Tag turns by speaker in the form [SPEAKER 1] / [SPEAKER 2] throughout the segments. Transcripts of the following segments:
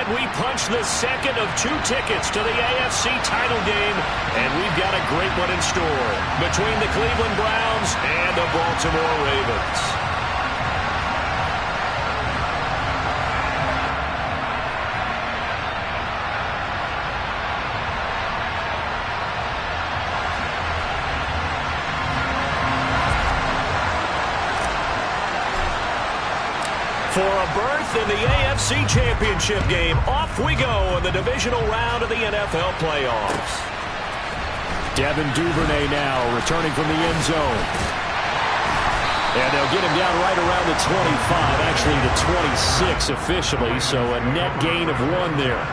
[SPEAKER 1] And we punch the second of 2 tickets to the AFC title game, and we've got a great one in store between the Cleveland Browns and the Baltimore Ravens. For a berth in the AFC Championship game, off we go in the divisional round of the NFL playoffs. Devin Duvernay now returning from the end zone. And they'll get him down right around the 25, actually the 26 officially, so a net gain of 1 there.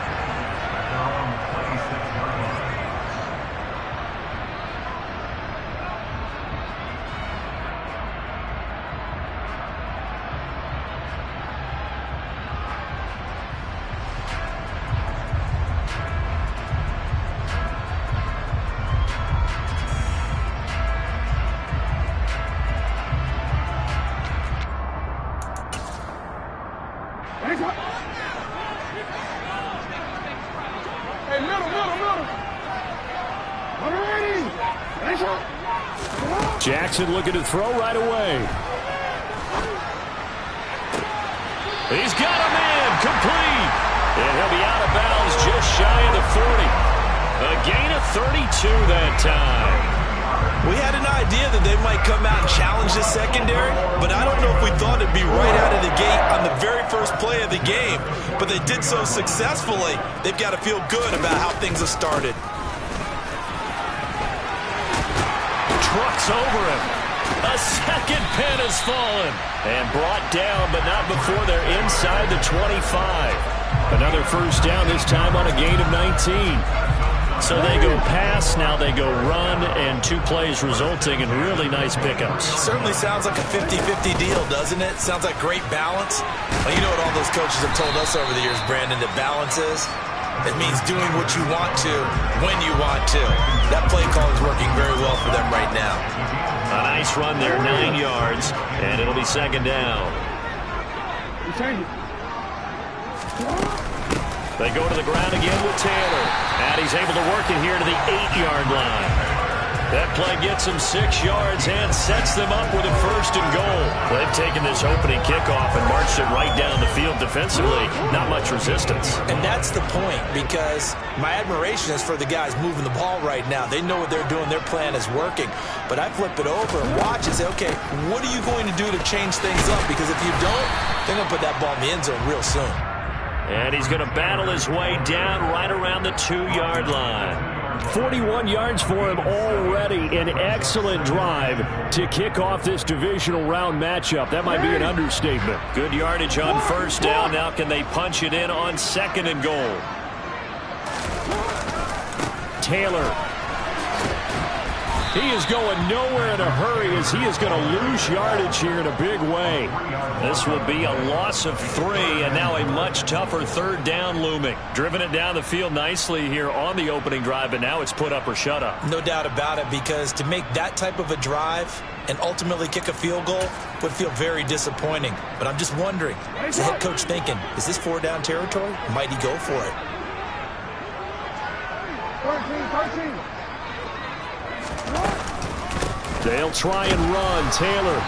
[SPEAKER 1] Jackson looking to throw right away. He's got a man complete. And he'll be out of bounds just shy of the 40. A gain of 32 that time.
[SPEAKER 2] We had an idea that they might come out and challenge the secondary, but I don't know if we thought it'd be right out of the gate on the very first play of the game. But they did so successfully, they've got to feel good about how things have started.
[SPEAKER 1] Trucks over him. A second pin has fallen. And brought down, but not before they're inside the 25. Another first down, this time on a gain of 19. So they go pass, now they go run, and 2 plays resulting in really nice pickups.
[SPEAKER 2] Certainly sounds like a 50-50 deal, doesn't it? Sounds like great balance. Well, you know what all those coaches have told us over the years, Brandon, that balance is? It means doing what you want to when you want to. That play call is working very well for them right now.
[SPEAKER 1] A nice run there, 9 yards, and it'll be second down. They go to the ground again with Taylor. And he's able to work it here to the 8-yard line. That play gets them 6 yards and sets them up with a first and goal. They've taken this opening kickoff and marched it right down the field defensively. Not much resistance.
[SPEAKER 2] And that's the point, because my admiration is for the guys moving the ball right now. They know what they're doing. Their plan is working. But I flip it over and watch and say, okay, what are you going to do to change things up? Because if you don't, they're going to put that ball in the end zone real soon.
[SPEAKER 1] And he's going to battle his way down right around the 2-yard line. 41 yards for him already. An excellent drive to kick off this divisional round matchup. That might be an understatement. Good yardage on first down. Now can they punch it in on second and goal? Taylor. He is going nowhere in a hurry as he is going to lose yardage here in a big way. This will be a loss of 3, and now a much tougher third down looming. Driven it down the field nicely here on the opening drive, but now it's put up or shut up.
[SPEAKER 2] No doubt about it, because to make that type of a drive and ultimately kick a field goal would feel very disappointing. But I'm just wondering, is the head coach thinking, is this 4-down territory? Might he go for it?
[SPEAKER 3] 13.
[SPEAKER 1] They'll try and run. Taylor.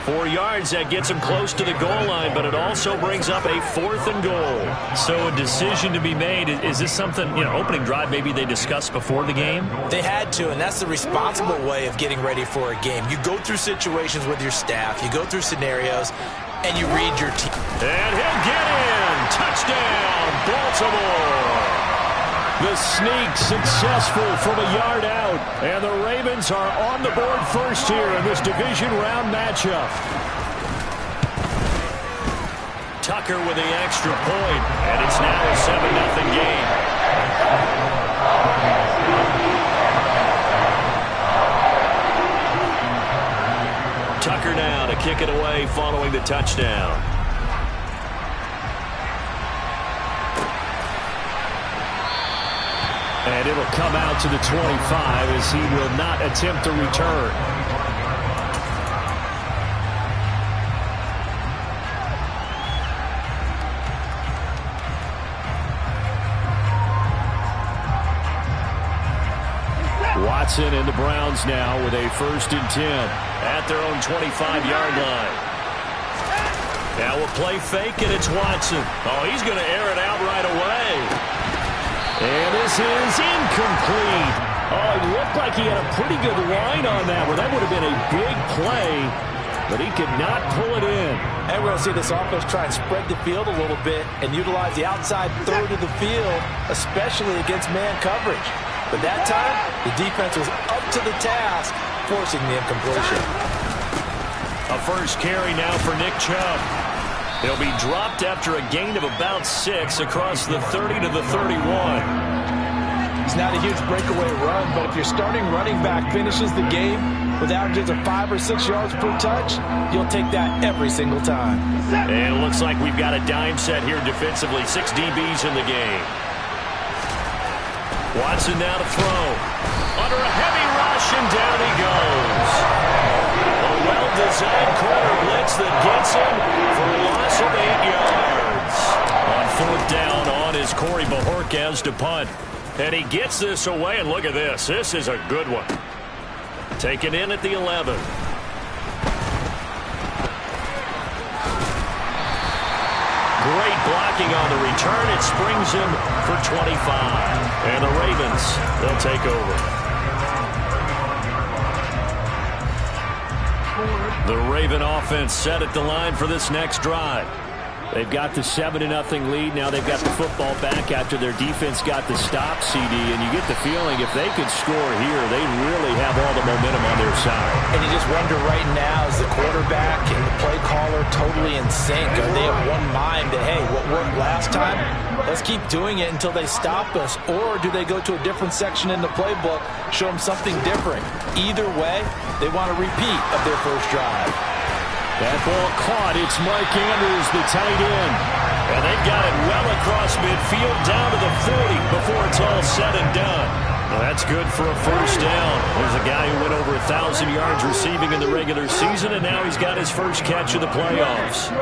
[SPEAKER 1] 4 yards, that gets him close to the goal line, but it also brings up a 4th and goal. So a decision to be made. Is this something, opening drive maybe they discussed before the game?
[SPEAKER 2] They had to, and that's the responsible way of getting ready for a game. You go through situations with your staff, you go through scenarios, and you read your team.
[SPEAKER 1] And he'll get in. Touchdown, Baltimore. The sneak successful from a yard out. And the Ravens are on the board first here in this division round matchup. Tucker with the extra point. And it's now a 7-0 game. Tucker now to kick it away following the touchdown. And it'll come out to the 25 as he will not attempt to return. Watson and the Browns now with a 1st and 10 at their own 25-yard line. Now a play fake, and it's Watson. Oh, he's going to air it out right away. And this is incomplete. Oh, it looked like he had a pretty good line on that one. That would have been a big play, but he could not pull it in.
[SPEAKER 2] And we're going to see this offense try and spread the field a little bit and utilize the outside third of the field, especially against man coverage. But that time, the defense was up to the task, forcing the incompletion.
[SPEAKER 1] A first carry now for Nick Chubb. He'll be dropped after a gain of about 6 across the 30 to the 31.
[SPEAKER 2] It's not a huge breakaway run, but if your starting running back finishes the game with averages of 5 or 6 yards per touch, you'll take that every single time.
[SPEAKER 1] And it looks like we've got a dime set here defensively. 6 DBs in the game. Watson now to throw. Under a heavy rush, and down he goes. A well-designed corner blitz that gets him for a loss of 8 yards. On 4th down on is Corey Bojorquez to punt. And he gets this away, and look at this. This is a good one. Taken in at the 11. Great blocking on the return. It springs him for 25. And the Ravens, they'll take over. The Raven offense set at the line for this next drive. They've got the 7-0 lead. Now they've got the football back after their defense got the stop, CD. And you get the feeling if they could score here, they really have all the momentum on their side.
[SPEAKER 2] And you just wonder right now, is the quarterback and the play caller totally in sync? Are they of one mind that, hey, what worked last time, let's keep doing it until they stop us? Or do they go to a different section in the playbook, show them something different? Either way, they want a repeat of their first drive.
[SPEAKER 1] That ball caught. It's Mike Andrews, the tight end. And they've got it well across midfield down to the 40 before it's all said and done. Well, that's good for a first down. There's a guy who went over 1,000 yards receiving in the regular season, and now he's got his first catch of the playoffs.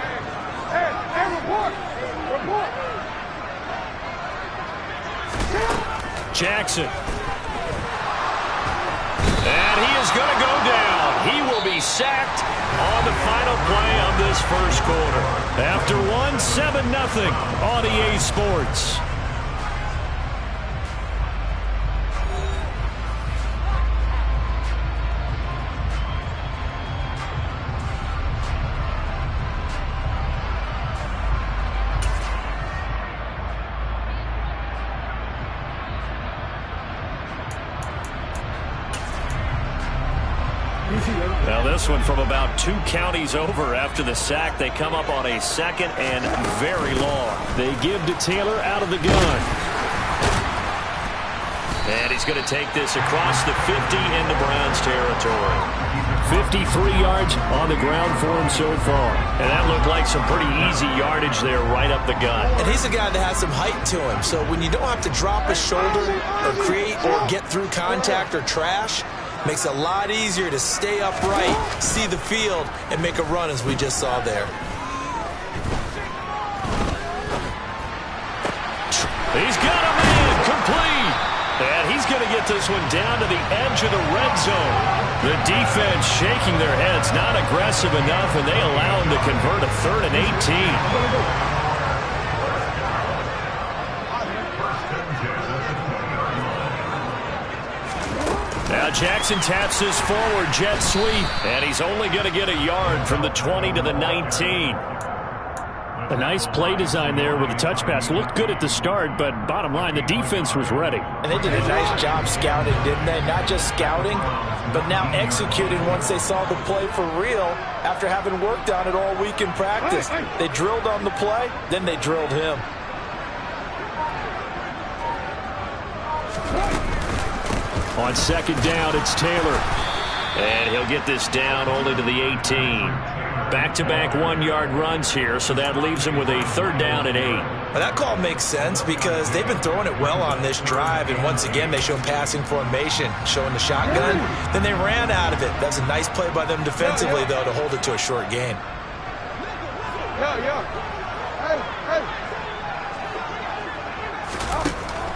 [SPEAKER 1] Jackson. And he is going to go down. He will be sacked on the final play of this first quarter. After 7-0 on EA Sports. Now this one from about 2 counties over after the sack. They come up on a 2nd and very long. They give to Taylor out of the gun. And he's going to take this across the 50 into Browns territory. 53 yards on the ground for him so far. And that looked like some pretty easy yardage there right up the gut.
[SPEAKER 2] And he's a guy that has some height to him. So when you don't have to drop a shoulder or create or get through contact or trash, makes it a lot easier to stay upright, see the field, and make a run as we just saw there.
[SPEAKER 1] He's got a man complete. And he's going to get this one down to the edge of the red zone. The defense shaking their heads, not aggressive enough, and they allow him to convert a 3rd and 18. Now Jackson taps this forward jet sweep, and he's only going to get a yard from the 20 to the 19. A nice play design there with a touch pass. Looked good at the start, but bottom line, the defense was ready.
[SPEAKER 2] And they did a nice job scouting, didn't they? Not just scouting, but now executing once they saw the play for real after having worked on it all week in practice. They drilled on the play, then they drilled him.
[SPEAKER 1] On 2nd down, it's Taylor. And he'll get this down only to the 18. Back-to-back 1-yard runs here, so that leaves him with a 3rd down and 8.
[SPEAKER 2] Well, that call makes sense because they've been throwing it well on this drive, and once again they show passing formation, showing the shotgun. Then they ran out of it. That's a nice play by them defensively, though, to hold it to a short gain.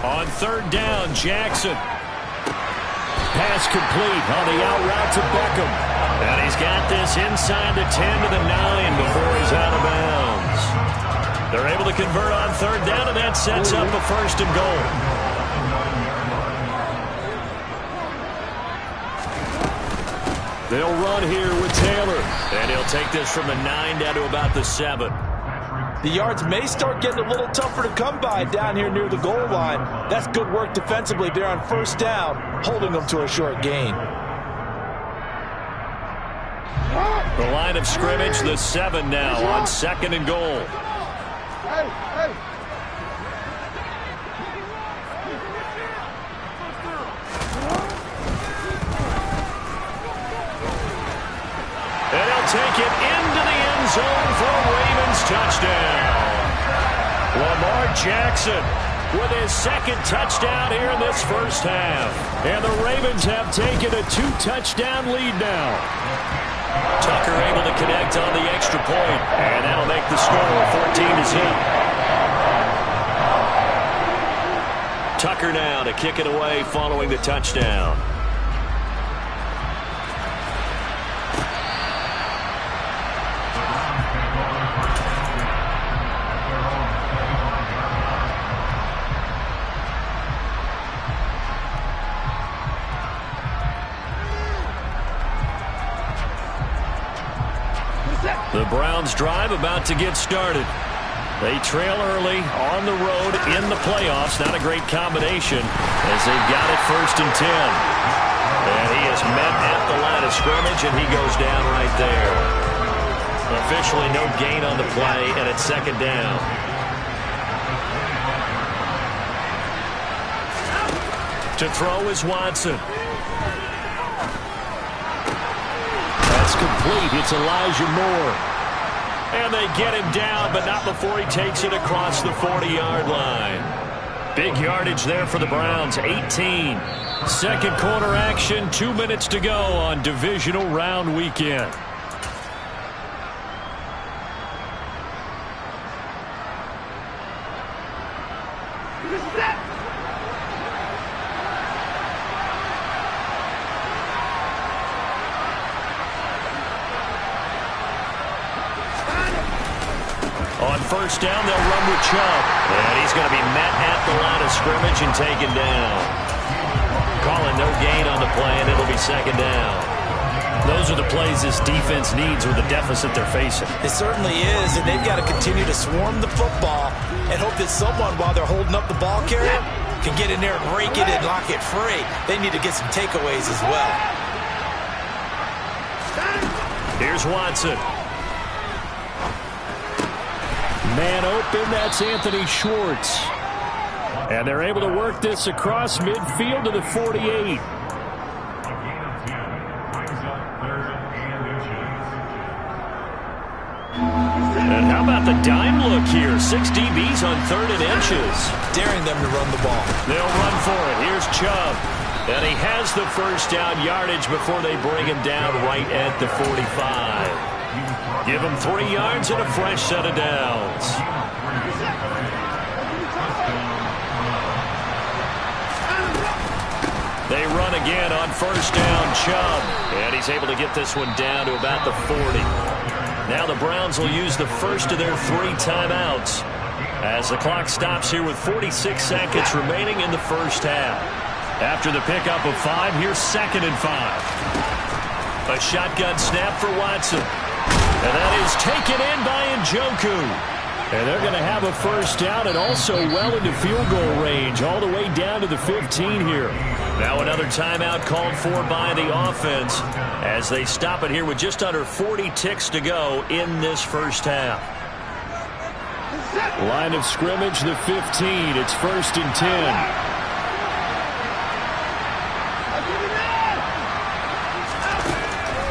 [SPEAKER 1] On 3rd down, Jackson. pass complete on the out route to Beckham. And he's got this inside the 10 to the 9 before he's out of bounds. They're able to convert on third down, and that sets up a first and goal. They'll run here with Taylor. And he'll take this from the 9 down to about the 7.
[SPEAKER 2] The yards may start getting a little tougher to come by down here near the goal line. That's good work defensively there on first down, holding them to a short gain.
[SPEAKER 1] The line of scrimmage, the 7 now on second and goal. And he'll take it into the end zone for a Ravens touchdown. Lamar Jackson with his second touchdown here in this first half. And the Ravens have taken a 2-touchdown lead now. Tucker able to connect on the extra point, and that'll make the score 14-0. Tucker now to kick it away following the touchdown. The Browns drive about to get started. They trail early on the road in the playoffs. Not a great combination as they've got it 1st and 10. And he is met at the line of scrimmage, and he goes down right there. Officially no gain on the play, and it's 2nd down. To throw is Watson. That's complete. It's Elijah Moore. And they get him down, but not before he takes it across the 40-yard line. Big yardage there for the Browns, 18. Second quarter action, 2 minutes to go on divisional round weekend. On first down, they'll run with Chubb. And he's going to be met at the line of scrimmage and taken down. Calling no gain on the play, and it'll be 2nd down. Those are the plays this defense needs with the deficit they're facing.
[SPEAKER 2] It certainly is, and they've got to continue to swarm the football and hope that someone, while they're holding up the ball carrier, can get in there and rake it and lock it free. They need to get some takeaways as well.
[SPEAKER 1] Here's Watson. Man open, that's Anthony Schwartz. And they're able to work this across midfield to the 48. And how about the dime look here? 6 DBs on 3rd and inches.
[SPEAKER 2] Daring them to run the ball.
[SPEAKER 1] They'll run for it. Here's Chubb. And he has the first down yardage before they bring him down right at the 45. Give him 3 yards and a fresh set of downs. They run again on first down, Chubb. And he's able to get this one down to about the 40. Now the Browns will use the first of their 3 timeouts as the clock stops here with 46 seconds remaining in the first half. After the pickup of 5, here's 2nd and 5. A shotgun snap for Watson. And that is taken in by Njoku. And they're going to have a first down and also well into field goal range, all the way down to the 15 here. Now another timeout called for by the offense as they stop it here with just under 40 ticks to go in this first half. Line of scrimmage, the 15. It's 1st and 10.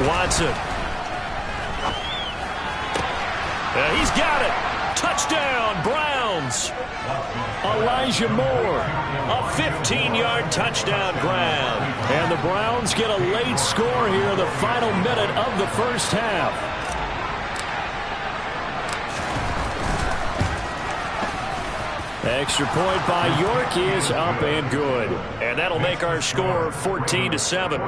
[SPEAKER 1] Watson. He's got it. Touchdown, Browns. Elijah Moore, a 15-yard touchdown grab. And the Browns get a late score here in the final minute of the first half. Extra point by York is up and good. And that'll make our score 14-7.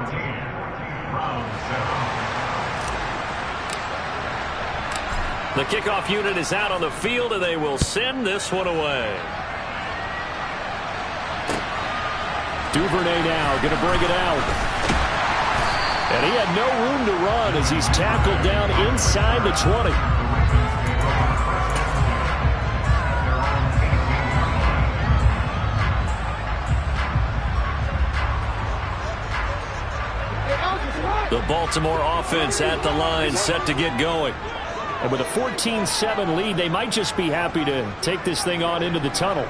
[SPEAKER 1] The kickoff unit is out on the field, and they will send this one away. Duvernay now going to bring it out. And he had no room to run as he's tackled down inside the 20. The Baltimore offense at the line, set to get going. And with a 14-7 lead, they might just be happy to take this thing on into the tunnel.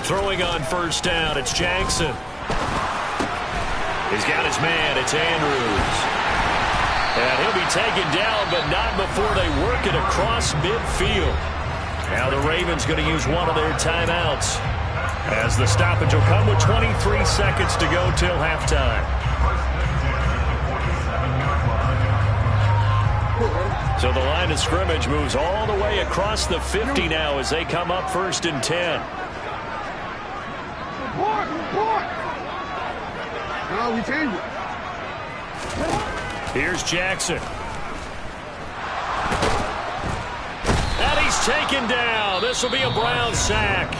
[SPEAKER 1] Throwing on first down, it's Jackson. He's got his man, it's Andrews. And he'll be taken down, but not before they work it across midfield. Now the Ravens going to use one of their timeouts, as the stoppage will come with 23 seconds to go till halftime. So the line of scrimmage moves all the way across the 50 now as they come up 1st and 10.
[SPEAKER 3] No, we change it.
[SPEAKER 1] Here's Jackson. And he's taken down. This will be a Brown sack.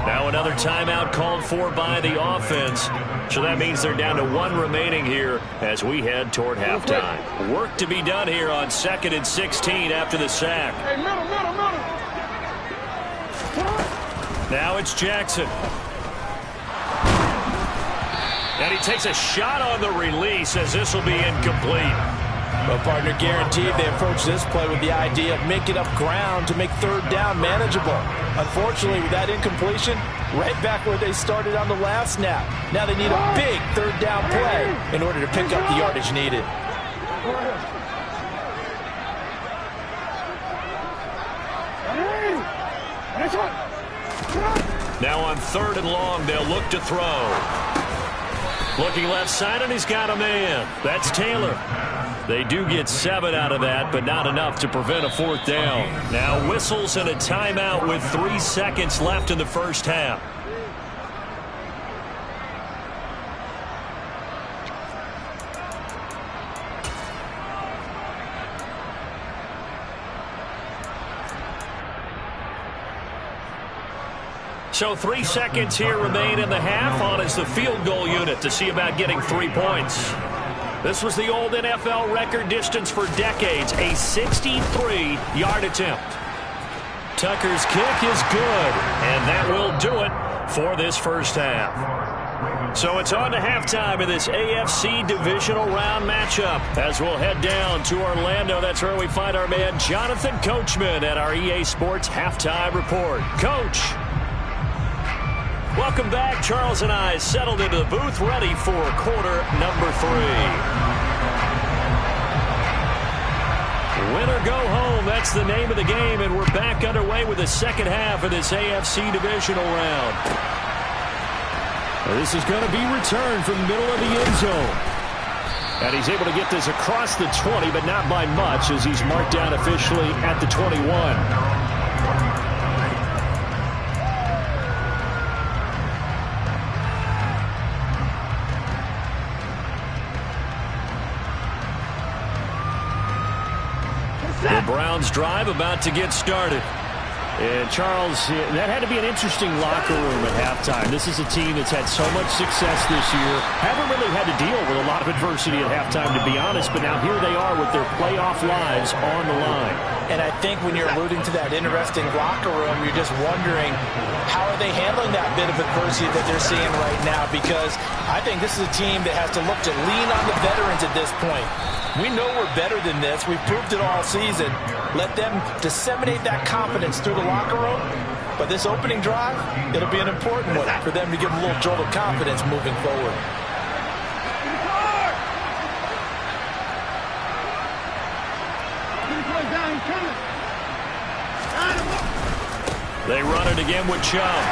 [SPEAKER 1] Now another timeout called for by the offense. So that means they're down to 1 remaining here as we head toward halftime. Work to be done here on 2nd and 16 after the sack.
[SPEAKER 3] Hey, middle.
[SPEAKER 1] Now it's Jackson. And he takes a shot on the release as this will be incomplete.
[SPEAKER 2] Well, partner, guaranteed they approach this play with the idea of making up ground to make 3rd down manageable. Unfortunately, with that incompletion, right back where they started on the last snap. Now they need a big 3rd down play in order to pick up the yardage needed.
[SPEAKER 1] Now on 3rd and long, they'll look to throw. Looking left side, and he's got a man. That's Taylor. They do get 7 out of that, but not enough to prevent a 4th down. Now whistles and a timeout with 3 seconds left in the first half. So 3 seconds here remain in the half. On is the field goal unit to see about getting 3 points. This was the old NFL record distance for decades, a 63-yard attempt. Tucker's kick is good, and that will do it for this first half. So it's on to halftime in this AFC divisional round matchup as we'll head down to Orlando. That's where we find our man Jonathan Coachman at our EA Sports Halftime Report. Coach. Welcome back. Charles and I settled into the booth, ready for quarter number 3. Win or go home, that's the name of the game, and we're back underway with the second half of this AFC divisional round. This is going to be returned from the middle of the end zone. And he's able to get this across the 20, but not by much, as he's marked down officially at the 21. The Browns drive about to get started. And Charles, that had to be an interesting locker room at halftime. This is a team that's had so much success this year. Haven't really had to deal with a lot of adversity at halftime, to be honest. But now here they are with their playoff lives on the line.
[SPEAKER 2] And I think when you're alluding to that interesting locker room, you're just wondering, how are they handling that bit of adversity that they're seeing right now? Because I think this is a team that has to look to lean on the veterans at this point. We know we're better than this. We've proved it all season. Let them disseminate that confidence through the locker room. But this opening drive, it'll be an important one for them to give them a little jolt of confidence moving forward.
[SPEAKER 1] They run it again with Chubb.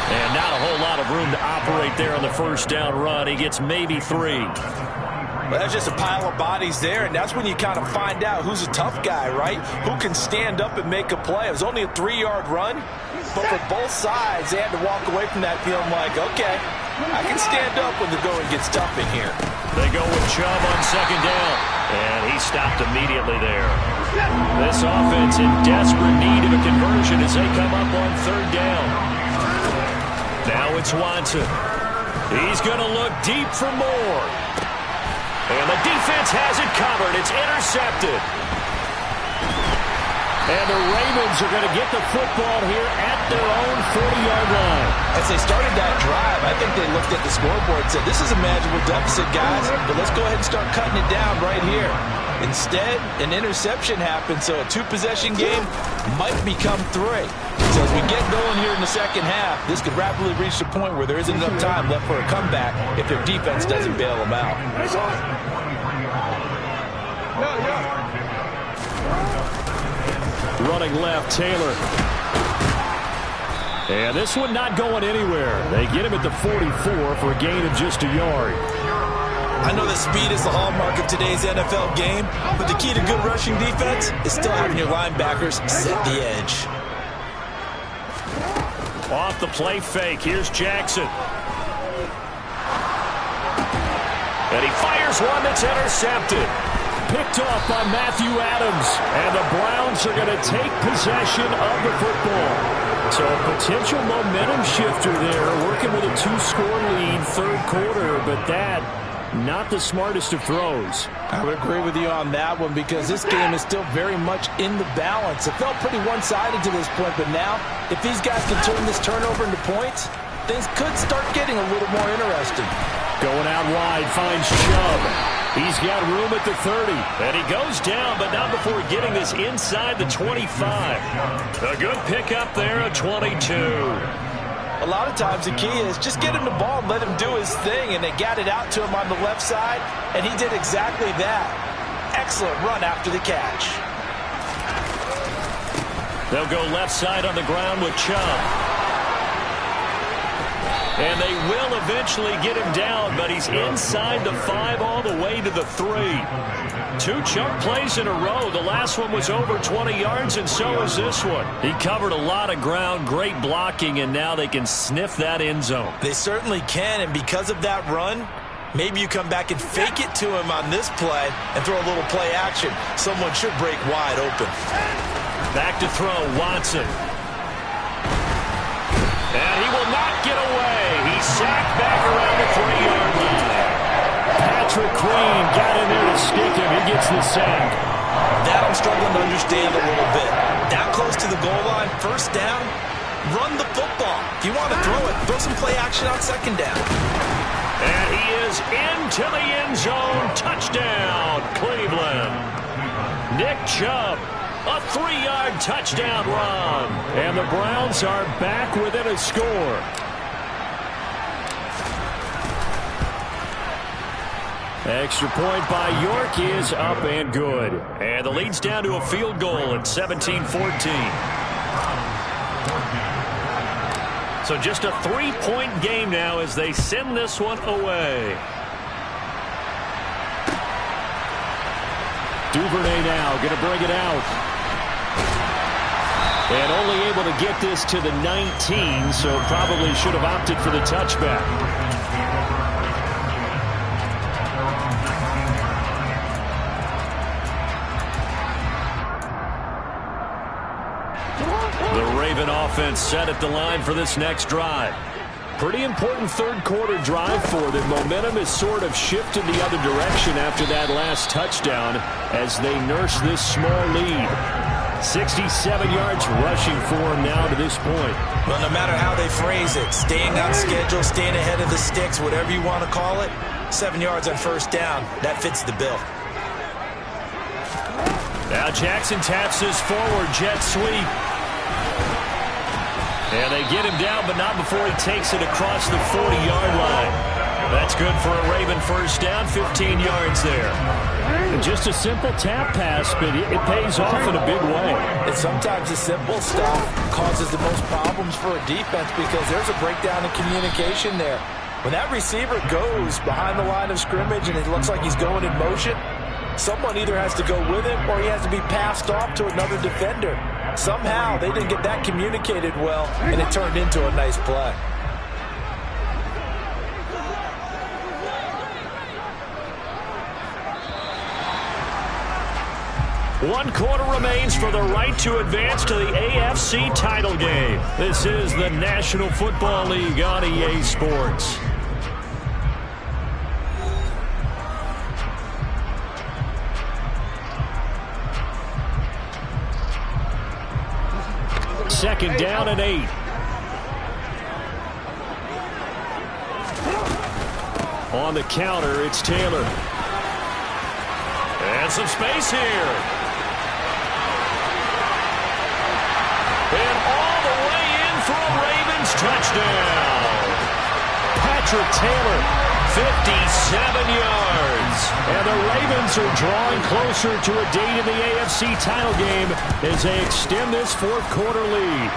[SPEAKER 1] And not a whole lot of room to operate there on the first down run. He gets maybe 3.
[SPEAKER 2] Well, that's just a pile of bodies there, and that's when you kind of find out who's a tough guy, right? Who can stand up and make a play. It was only a 3-yard run, but for both sides, they had to walk away from that feeling like, okay, I can stand up when the going gets tough in here.
[SPEAKER 1] They go with Chubb on second down, and he stopped immediately there. This offense in desperate need of a conversion as they come up on third down. Now it's Watson. He's going to look deep for more. And the defense has it covered. It's intercepted. And the Ravens are going to get the football here at their own 40-yard line.
[SPEAKER 2] As they started that drive, I think they looked at the scoreboard and said, this is a manageable deficit, guys, but let's go ahead and start cutting it down right here. Instead, an interception happened, so a 2-possession game might become 3. So as we get going here in the second half, this could rapidly reach the point where there isn't enough time left for a comeback if their defense doesn't bail them out.
[SPEAKER 1] Running left, Taylor. And this one not going anywhere. They get him at the 44 for a gain of just a yard.
[SPEAKER 2] I know that speed is the hallmark of today's NFL game, but the key to good rushing defense is still having your linebackers set the edge.
[SPEAKER 1] Off the play fake, here's Jackson. And he fires one that's intercepted. Picked off by Matthew Adams. And the Browns are going to take possession of the football. So a potential momentum shifter there, working with a 2-score lead, third quarter, but that not the smartest of throws.
[SPEAKER 2] I would agree with you on that one because this game is still very much in the balance. It felt pretty one-sided to this point, but now if these guys can turn this turnover into points, things could start getting a little more interesting.
[SPEAKER 1] Going out wide, finds Chubb. He's got room at the 30, and he goes down, but not before getting this inside the 25. A good pickup there, a 22.
[SPEAKER 2] A lot of times the key is just get him the ball and let him do his thing, and they got it out to him on the left side, and he did exactly that. Excellent run after the catch.
[SPEAKER 1] They'll go left side on the ground with Chubb. And they will eventually get him down, but he's inside the 5 all the way to the 3. 2 chunk plays in a row. The last one was over 20 yards, and so is this one. He covered a lot of ground, great blocking, and now they can sniff that end zone.
[SPEAKER 2] They certainly can, and because of that run, maybe you come back and fake it to him on this play and throw a little play action. Someone should break wide open.
[SPEAKER 1] Back to throw, Watson. And he will not get away. He's sacked back around the 3-yard line. Patrick Queen got in there to stick him. He gets the sack.
[SPEAKER 2] That I'm struggling to understand a little bit. That close to the goal line, first down, run the football. If you want to throw it, throw some play action on second down.
[SPEAKER 1] And he is into the end zone. Touchdown, Cleveland. Nick Chubb. A 3-yard touchdown run. And the Browns are back within a score. Extra point by York is up and good. And the lead's down to a field goal at 17-14. So just a 3-point game now as they send this one away. Duvernay now going to bring it out. And only able to get this to the 19, so probably should have opted for the touchback. The Raven offense set at the line for this next drive. Pretty important third quarter drive for them. Momentum has sort of shifted the other direction after that last touchdown as they nurse this small lead. 67 yards rushing for him now to this point.
[SPEAKER 2] Well, no matter how they phrase it, staying on schedule, staying ahead of the sticks, whatever you want to call it, 7 yards on first down, that fits the bill.
[SPEAKER 1] Now Jackson taps this forward jet sweep. And they get him down, but not before he takes it across the 40-yard line. That's good for a Raven first down, 15 yards there. And just a simple tap pass, but it pays off in a big way.
[SPEAKER 2] And sometimes the simple stuff causes the most problems for a defense because there's a breakdown in communication there. When that receiver goes behind the line of scrimmage and it looks like he's going in motion, someone either has to go with him or he has to be passed off to another defender. Somehow they didn't get that communicated well, and it turned into a nice play.
[SPEAKER 1] One quarter remains for the right to advance to the AFC title game. This is the National Football League on EA Sports. Second down and 8. On the counter, it's Taylor. And some space here. And all the way in for a Ravens touchdown. Patrick Taylor, 57 yards. And the Ravens are drawing closer to a date in the AFC title game as they extend this fourth quarter lead.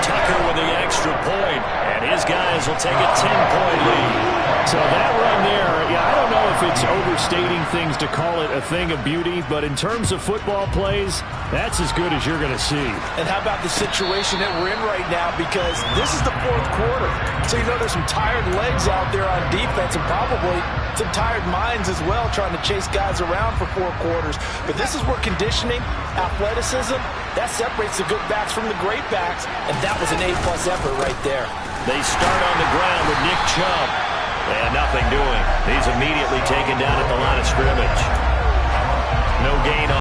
[SPEAKER 1] Tucker with the extra point, and his guys will take a 10-point lead. So that run there, I don't know if it's overstating things to call it a thing of beauty, but in terms of football plays, that's as good as you're going to see.
[SPEAKER 2] And how about the situation that we're in right now? Because this is the fourth quarter. So you know there's some tired legs out there on defense and probably some tired minds as well trying to chase guys around for 4 quarters. But this is where conditioning, athleticism, that separates the good backs from the great backs. And that was an A-plus effort right there.
[SPEAKER 1] They start on the ground with Nick Chubb. And nothing doing. He's immediately taken down at the line of scrimmage. No gain on